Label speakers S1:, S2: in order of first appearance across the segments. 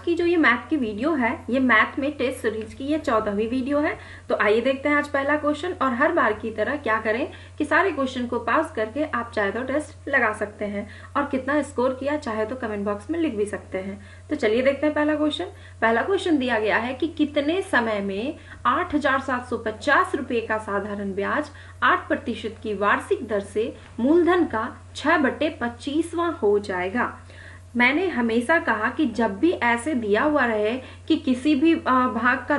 S1: की जो ये मैथ की वीडियो है, ये मैथ में टेस्ट सीरीज की ये 14वीं वीडियो है। तो आइए देखते हैं आज पहला क्वेश्चन। और हर बार की तरह क्या करें कि सारे क्वेश्चन को पॉज करके आप चाहे तो टेस्ट लगा सकते हैं और कितना स्कोर किया चाहे तो कमेंट बॉक्स में लिख भी सकते हैं। तो चलिए देखते हैं पहला क्वेश्चन। पहला क्वेश्चन दिया गया है कि कितने समय में 8,750 रुपए का साधारण ब्याज 8% की वार्षिक दर से मूलधन का 6/25वां हो जाएगा। मैंने हमेशा कहा कि जब भी ऐसे दिया हुआ रहे कि किसी भी भाग का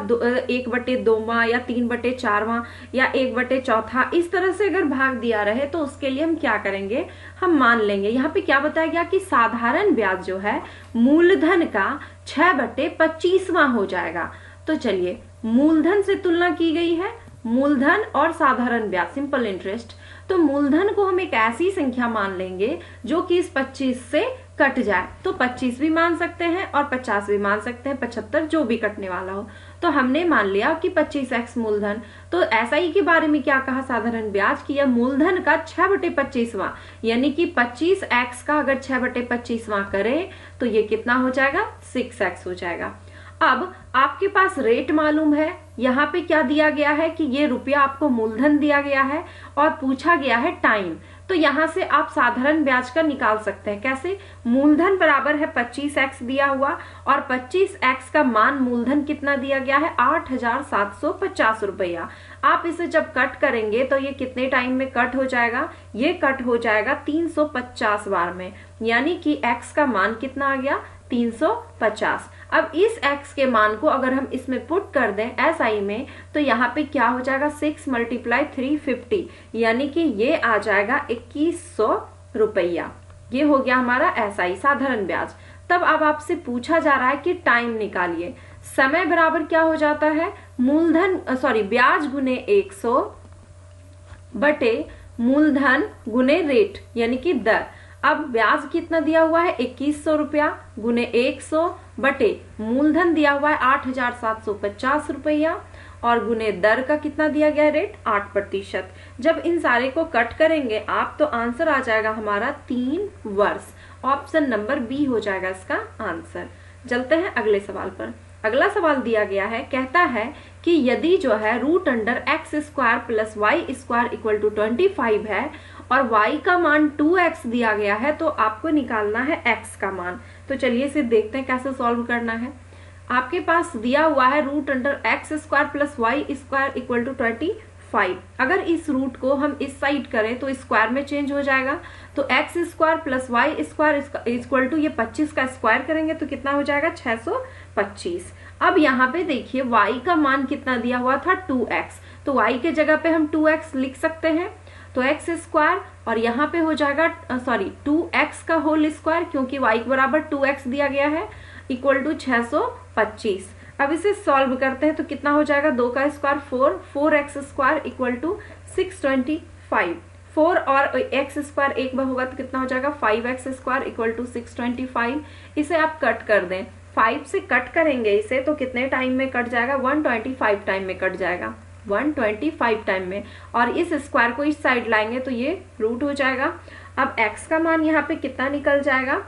S1: 1/2वां या 3/4वां या 1/4 इस तरह से अगर भाग दिया रहे तो उसके लिए हम क्या करेंगे, हम मान लेंगे। यहाँ पे क्या बताया गया कि साधारण ब्याज जो है मूलधन का 6/25वां हो जाएगा। तो चलिए मूलधन से तुलना की गई है, मूलधन और साधारण ब्याज सिंपल इंटरेस्ट। तो मूलधन को हम एक ऐसी संख्या मान लेंगे जो कि इस 25 से कट जाए। तो 25 भी मान सकते हैं और 50 भी मान सकते हैं, 75 जो भी कटने वाला हो। तो हमने मान लिया कि 25x मूलधन। तो ऐसा ही के बारे में क्या कहा साधारण ब्याज की, मूलधन का 6/25वां यानी कि 25x का अगर 6/25वां करें तो ये कितना हो जाएगा, 6x हो जाएगा। अब आपके पास रेट मालूम है, यहाँ पे क्या दिया गया है कि ये रुपया आपको मूलधन दिया गया है और पूछा गया है टाइम। तो यहाँ से आप साधारण ब्याज का निकाल सकते हैं। कैसे, मूलधन बराबर है 25x दिया हुआ और 25x का मान मूलधन कितना दिया गया है, 8,750 रुपया। आप इसे जब कट करेंगे तो ये कितने टाइम में कट हो जाएगा, ये कट हो जाएगा 350 बार में, यानी कि x का मान कितना आ गया, 350। अब इस x के मान को अगर हम इसमें पुट कर दें SI में तो यहाँ पे क्या हो जाएगा, 6 × 350 यानी कि ये आ जाएगा 2100 रुपया। ये हो गया हमारा SI साधारण ब्याज। तब अब आपसे पूछा जा रहा है कि टाइम निकालिए। समय बराबर क्या हो जाता है, मूलधन ब्याज गुने 100 बटे मूलधन गुने रेट यानी कि दर। अब ब्याज कितना दिया हुआ है, 2100 रुपया गुने 100 बटे मूलधन दिया हुआ है 8,750 रुपया और गुने दर का कितना दिया गया है, रेट 8%। जब इन सारे को कट करेंगे आप तो आंसर आ जाएगा हमारा 3 वर्ष। ऑप्शन नंबर बी हो जाएगा इसका आंसर। चलते हैं अगले सवाल पर। अगला सवाल दिया गया है, कहता है कि यदि जो है √x² + y² = 25 है और y का मान 2x दिया गया है तो आपको निकालना है x का मान। तो चलिए इसे देखते हैं कैसे सॉल्व करना है। आपके पास दिया हुआ है √x² + y² = 25। अगर इस रूट को हम इस साइड करें तो स्क्वायर में चेंज हो जाएगा। तो x² + y² = ये 25 का स्क्वायर करेंगे तो कितना हो जाएगा, 625। अब यहाँ पे देखिए y का मान कितना दिया हुआ था, 2x। तो y के जगह पे हम 2x लिख सकते हैं। तो x² और यहाँ पे हो जाएगा 2x का होल स्क्वायर क्योंकि y के बराबर 2x दिया गया है = 625। अब इसे सॉल्व करते हैं तो कितना हो जाएगा, 2 का स्क्वायर 4x² = 625। 4 और x² एक बार होगा तो कितना हो जाएगा, 5x² = 625। इसे आप कट कर दें, 5 से कट करेंगे इसे तो कितने टाइम में कट जाएगा, 125 टाइम में कट जाएगा, 125 टाइम में। और इस स्क्वायर को इस साइड लाएंगे तो ये रूट हो जाएगा। अब x का मान यहाँ पे कितना निकल जाएगा,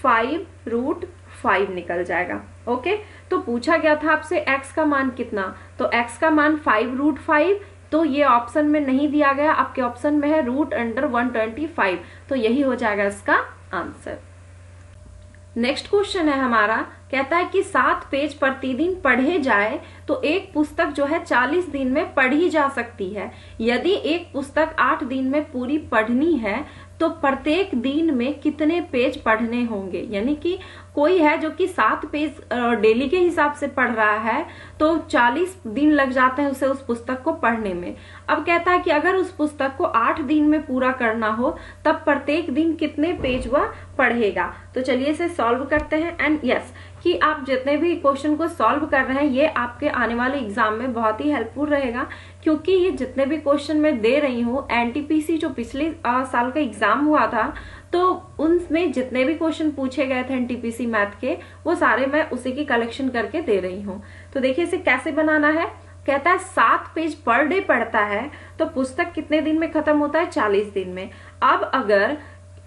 S1: 5√5 निकल जाएगा। ओके, तो पूछा गया था आपसे x का मान कितना, तो x का मान 5√5। तो ये ऑप्शन में नहीं दिया गया, आपके ऑप्शन में है √125। तो यही हो जाएगा इसका आंसर। नेक्स्ट क्वेश्चन है हमारा, कहता है कि 7 पेज प्रतिदिन पढ़े जाए तो एक पुस्तक जो है 40 दिन में पढ़ी जा सकती है। यदि एक पुस्तक 8 दिन में पूरी पढ़नी है तो प्रत्येक दिन में कितने पेज पढ़ने होंगे। यानी कि कोई है जो कि 7 पेज डेली के हिसाब से पढ़ रहा है तो 40 दिन लग जाते हैं उसे उस पुस्तक को पढ़ने में। अब कहता है कि अगर उस पुस्तक को 8 दिन में पूरा करना हो तब प्रत्येक दिन कितने पेज वह पढ़ेगा। तो चलिए इसे सॉल्व करते हैं। एंड यस कि आप जितने भी क्वेश्चन को सॉल्व कर रहे हैं ये आपके आने वाले एग्जाम में बहुत ही हेल्पफुल रहेगा, क्योंकि ये जितने भी क्वेश्चन मैं दे रही हूँ एनटीपीसी जो पिछले साल का एग्जाम हुआ था तो उनमें जितने भी क्वेश्चन पूछे गए थे एनटीपीसी मैथ के वो सारे मैं उसी की कलेक्शन करके दे रही हूँ। तो देखिए इसे कैसे बनाना है। कहता है 7 पेज पर डे पढ़ता है तो पुस्तक कितने दिन में खत्म होता है, 40 दिन में। अब अगर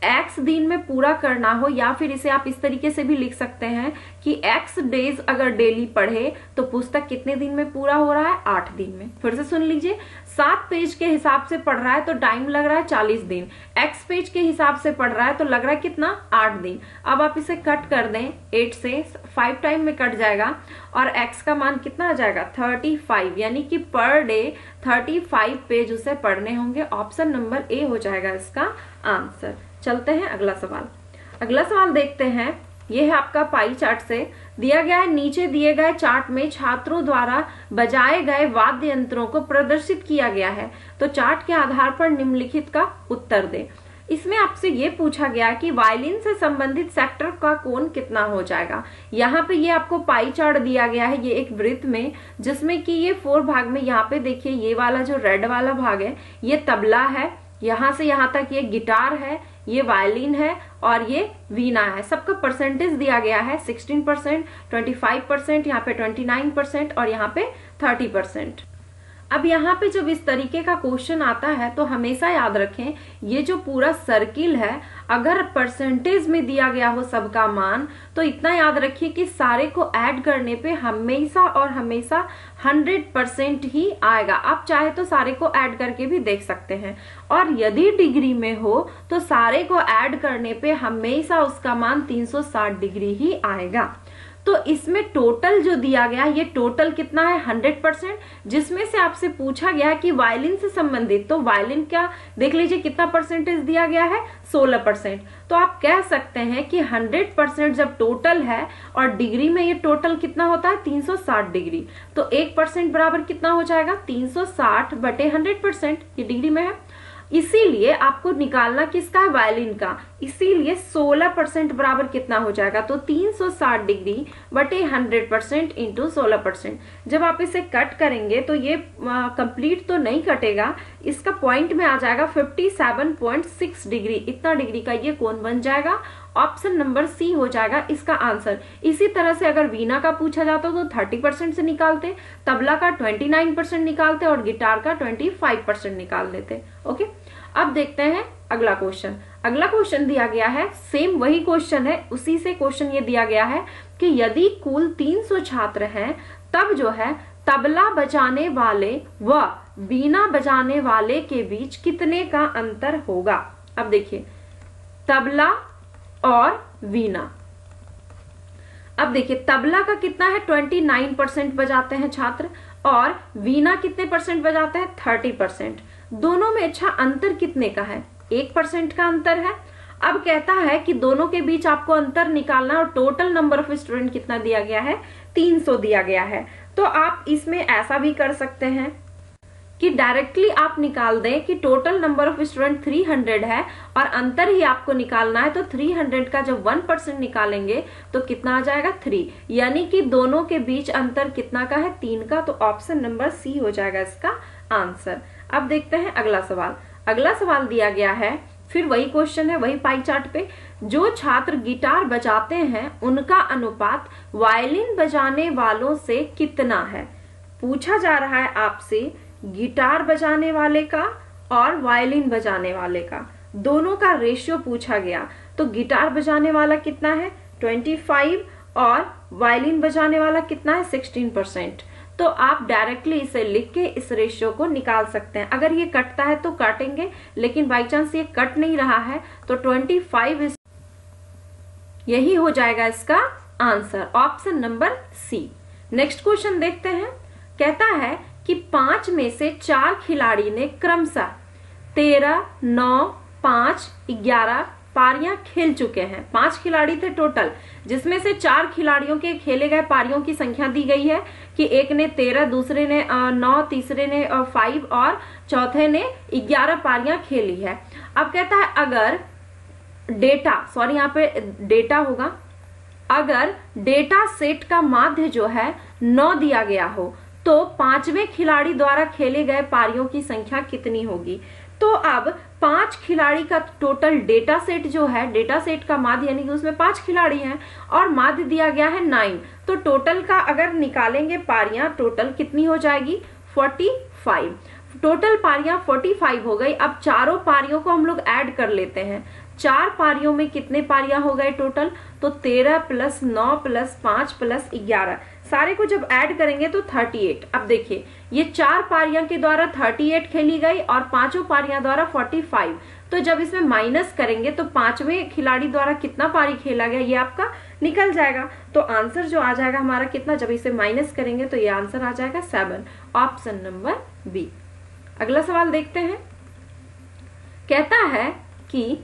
S1: x दिन में पूरा करना हो, या फिर इसे आप इस तरीके से भी लिख सकते हैं कि x डेज अगर डेली पढ़े तो पुस्तक कितने दिन में पूरा हो रहा है, 8 दिन में। फिर से सुन लीजिए, 7 पेज के हिसाब से पढ़ रहा है तो टाइम लग रहा है 40 दिन, x पेज के हिसाब से पढ़ रहा है तो लग रहा है कितना, 8 दिन। अब आप इसे कट कर दें, 8 से 5 टाइम में कट जाएगा और x का मान कितना आ जाएगा, 35, यानी कि पर डे 35 पेज उसे पढ़ने होंगे। ऑप्शन नंबर ए हो जाएगा इसका आंसर। चलते हैं अगला सवाल। अगला सवाल देखते हैं, यह है आपका पाई चार्ट से दिया गया है। नीचे दिए गए चार्ट में छात्रों द्वारा बजाए गए वाद्य यंत्रों को प्रदर्शित किया गया है, तो चार्ट के आधार पर निम्नलिखित का उत्तर दे। इसमें आपसे ये पूछा गया कि वायलिन से संबंधित सेक्टर का कोण कितना हो जाएगा। यहाँ पे ये आपको पाई चार्ट दिया गया है, ये एक वृत्त में, जिसमें कि ये 4 भाग में, यहाँ पे देखिए ये वाला जो रेड वाला भाग है ये तबला है, यहाँ से यहाँ तक ये गिटार है, ये वायलिन है और ये वीणा है। सबका परसेंटेज दिया गया है 16%, 25%, यहाँ पे 29% और यहाँ पे 30%। अब यहाँ पे जब इस तरीके का क्वेश्चन आता है तो हमेशा याद रखें, ये जो पूरा सर्किल है अगर परसेंटेज में दिया गया हो सबका मान, तो इतना याद रखिए कि सारे को ऐड करने पे हमेशा और हमेशा 100% ही आएगा। आप चाहे तो सारे को ऐड करके भी देख सकते हैं, और यदि डिग्री में हो तो सारे को ऐड करने पे हमेशा उसका मान 360 डिग्री ही आएगा। तो इसमें टोटल जो दिया गया ये टोटल कितना है, 100%, जिसमें से आपसे पूछा गया कि वायलिन से संबंधित, तो वायलिन का देख लीजिए कितना परसेंटेज दिया गया है, 16%। तो आप कह सकते हैं कि 100% जब टोटल है और डिग्री में ये टोटल कितना होता है, 360 डिग्री, तो 1% बराबर कितना हो जाएगा, 360 बटे 100%, ये डिग्री में है। इसीलिए आपको निकालना किसका है, वायलिन का, इसीलिए 16% बराबर कितना हो जाएगा, तो 360 डिग्री बटे 100% इंटू 16%। जब आप इसे कट करेंगे तो ये कंप्लीट तो नहीं कटेगा, इसका पॉइंट में आ जाएगा 57.6 डिग्री, इतना डिग्री का ये कोण बन जाएगा। ऑप्शन नंबर सी हो जाएगा इसका आंसर। इसी तरह से अगर वीणा का पूछा जाता तो 30% से निकालते, तबला का 29% निकालते और गिटार का 25% निकाल देते। ओके, अब देखते हैं अगला क्वेश्चन। अगला क्वेश्चन दिया गया है, सेम वही क्वेश्चन है, उसी से क्वेश्चन ये दिया गया है कि यदि कुल 300 छात्र हैं तब जो है तबला बजाने वाले व वीणा बजाने वाले के बीच कितने का अंतर होगा। अब देखिए, तबला और वीणा, अब देखिए तबला का कितना है, 29% बजाते हैं छात्र, और वीणा कितने परसेंट बजाते हैं, 30%। दोनों में अच्छा अंतर कितने का है, 1% का अंतर है। अब कहता है कि दोनों के बीच आपको अंतर निकालना, और टोटल नंबर ऑफ स्टूडेंट कितना दिया गया है, 300 दिया गया है। तो आप इसमें ऐसा भी कर सकते हैं कि डायरेक्टली आप निकाल दें कि टोटल नंबर ऑफ स्टूडेंट 300 है और अंतर ही आपको निकालना है, तो 300 का जब 1% निकालेंगे तो कितना आ जाएगा, 3, यानी कि दोनों के बीच अंतर कितना का है, 3 का। तो ऑप्शन नंबर सी हो जाएगा इसका आंसर। अब देखते हैं अगला सवाल। अगला सवाल दिया गया है, फिर वही क्वेश्चन है, वही पाई चार्ट पे, जो छात्र गिटार बजाते हैं उनका अनुपात वायलिन बजाने वालों से कितना है। पूछा जा रहा है आपसे गिटार बजाने वाले का और वायलिन बजाने वाले का, दोनों का रेशियो पूछा गया। तो गिटार बजाने वाला कितना है, 25, और वायलिन बजाने वाला कितना है, 16%। तो आप डायरेक्टली इसे लिख के इस रेशियो को निकाल सकते हैं। अगर ये कटता है तो काटेंगे, लेकिन बाई चांस ये कट नहीं रहा है तो 25 यही हो जाएगा इसका answer, option number C. Next question देखते हैं। कहता है कि 5 में से 4 खिलाड़ी ने क्रमशः 13, 9, 5, 11 पारियां खेल चुके हैं। 5 खिलाड़ी थे टोटल, जिसमें से 4 खिलाड़ियों के खेले गए पारियों की संख्या दी गई है कि एक ने 13, दूसरे ने 9, तीसरे ने 5 और चौथे ने 11 पारियां खेली है। अब कहता है अगर डेटा, सॉरी यहाँ पे डेटा होगा, अगर डेटा सेट का माध्य जो है 9 दिया गया हो तो 5वें खिलाड़ी द्वारा खेले गए पारियों की संख्या कितनी होगी। तो अब 5 खिलाड़ी का टोटल डेटा सेट जो है, डेटा सेट का माध्य यानी कि उसमें 5 खिलाड़ी हैं और माध्य दिया गया है 9, तो टोटल का अगर निकालेंगे पारियां, टोटल कितनी हो जाएगी, 45। टोटल पारियां 45 हो गई। अब चारों पारियों को हम लोग ऐड कर लेते हैं, 4 पारियों में कितने पारियां हो गए टोटल? तो 13 प्लस 9 प्लस 5 प्लस 11, सारे को जब ऐड करेंगे तो 38। अब देखिए ये 4 पारियां के द्वारा 38 खेली गई और 5 पारियां द्वारा 45। तो जब इसमें माइनस करेंगे तो 5वें खिलाड़ी द्वारा कितना पारी खेला गया ये आपका निकल जाएगा। तो आंसर जो आ जाएगा हमारा कितना, जब इसे माइनस करेंगे तो ये आंसर आ जाएगा 7, ऑप्शन नंबर बी। अगला सवाल देखते हैं। कहता है कि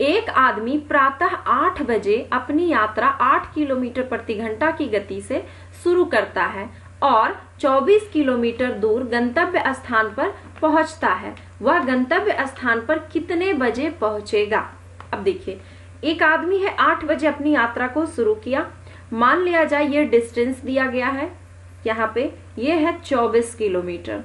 S1: एक आदमी प्रातः 8 बजे अपनी यात्रा 8 किलोमीटर प्रति घंटा की गति से शुरू करता है और 24 किलोमीटर दूर गंतव्य स्थान पर पहुंचता है। वह गंतव्य स्थान पर कितने बजे पहुंचेगा? अब देखिए एक आदमी है 8 बजे अपनी यात्रा को शुरू किया, मान लिया जाए ये डिस्टेंस दिया गया है, यहाँ पे ये है 24 किलोमीटर।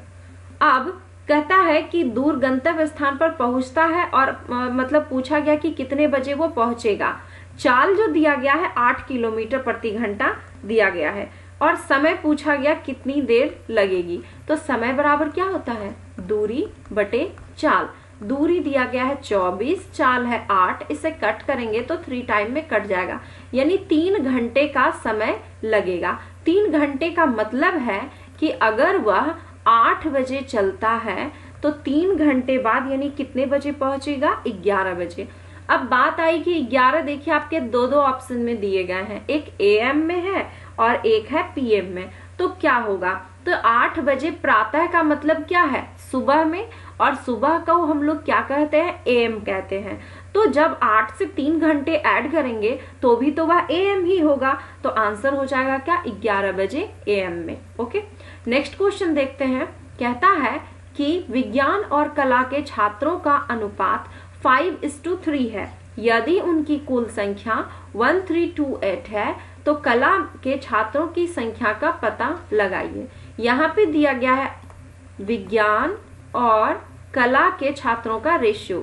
S1: अब कहता है कि दूर गंतव्य स्थान पर पहुंचता है और मतलब पूछा गया कि कितने बजे वो पहुंचेगा। चाल जो दिया गया है 8 किलोमीटर प्रति घंटा दिया गया है और समय पूछा गया कितनी देर लगेगी। तो समय बराबर क्या होता है, दूरी बटे चाल। दूरी दिया गया है 24, चाल है 8, इसे कट करेंगे तो 3 टाइम में कट जाएगा, यानी 3 घंटे का समय लगेगा। 3 घंटे का मतलब है कि अगर वह 8 बजे चलता है तो 3 घंटे बाद यानी कितने बजे पहुंचेगा, 11 बजे। अब बात आई कि 11, देखिए आपके दो ऑप्शन में दिए गए हैं, एक AM में है और एक है PM में। तो क्या होगा, तो 8 बजे प्रातः का मतलब क्या है, सुबह में, और सुबह को हम लोग क्या कहते हैं, AM कहते हैं। तो जब 8 से 3 घंटे ऐड करेंगे तो भी तो वह AM ही होगा। तो आंसर हो जाएगा क्या, 11 बजे AM में। ओके, नेक्स्ट क्वेश्चन देखते हैं। कहता है कि विज्ञान और कला के छात्रों का अनुपात 5:3 है। यदि उनकी कुल संख्या 1328 है तो कला के छात्रों की संख्या का पता लगाइए। यहाँ पे दिया गया है विज्ञान और कला के छात्रों का रेशियो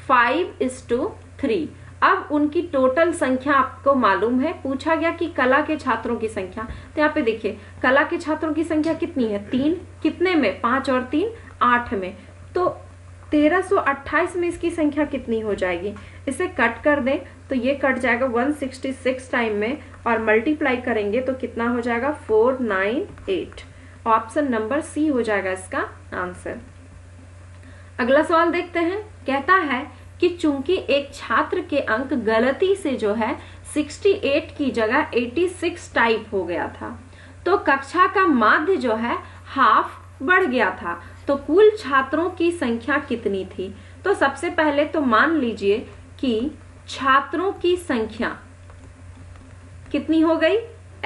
S1: 5:3। अब उनकी टोटल संख्या आपको मालूम है, पूछा गया कि कला के छात्रों की संख्या। तो यहाँ पे देखिए कला के छात्रों की संख्या कितनी है, 3, कितने में, 5 और 3 8 में। तो 1328 में इसकी संख्या कितनी हो जाएगी, इसे कट कर दें तो ये कट जाएगा 166 टाइम में और मल्टीप्लाई करेंगे तो कितना हो जाएगा, 498। ऑप्शन नंबर सी हो जाएगा इसका आंसर। अगला सवाल देखते हैं। कहता है कि चूंकि एक छात्र के अंक गलती से जो है 68 की जगह 86 टाइप हो गया था तो कक्षा का माध्य जो है हाफ बढ़ गया था, तो कुल छात्रों की संख्या कितनी थी? तो सबसे पहले तो मान लीजिए कि छात्रों की संख्या कितनी हो गई,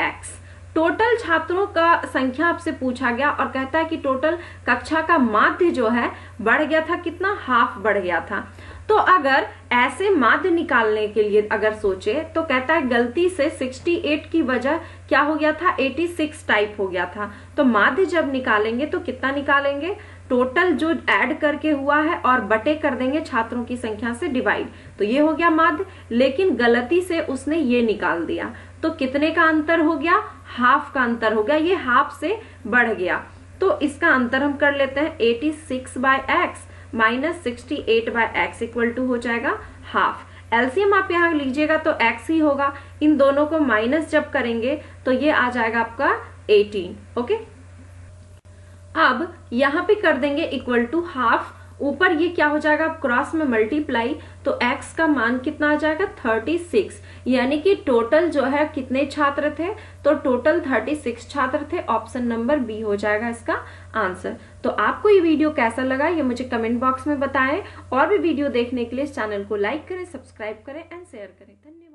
S1: x। टोटल छात्रों का संख्या आपसे पूछा गया और कहता है कि टोटल कक्षा का माध्य जो है बढ़ गया था, कितना, हाफ बढ़ गया था। तो अगर ऐसे माध्य निकालने के लिए अगर सोचे तो कहता है गलती से 68 की वजह क्या हो गया था, 86 टाइप हो गया था। तो माध्य जब निकालेंगे तो कितना निकालेंगे, टोटल जो ऐड करके हुआ है और बटे कर देंगे छात्रों की संख्या से डिवाइड, तो ये हो गया माध्य। लेकिन गलती से उसने ये निकाल दिया तो कितने का अंतर हो गया, हाफ का अंतर हो गया, ये हाफ से बढ़ गया। तो इसका अंतर हम कर लेते हैं, 86/x minus 68/x equal to हो जाएगा हाफ। एलसीएम आप यहाँ लीजिएगा तो x ही होगा, इन दोनों को माइनस जब करेंगे तो ये आ जाएगा आपका 18। ओके, अब यहाँ पे कर देंगे इक्वल टू हाफ, ऊपर ये क्या हो जाएगा, क्रॉस में मल्टीप्लाई, तो x का मान कितना आ जाएगा, 36। यानी कि टोटल जो है कितने छात्र थे, तो टोटल 36 छात्र थे। ऑप्शन नंबर बी हो जाएगा इसका आंसर। तो आपको ये वीडियो कैसा लगा ये मुझे कमेंट बॉक्स में बताएं और भी वीडियो देखने के लिए इस चैनल को लाइक करें, सब्सक्राइब करें एंड शेयर करें। धन्यवाद।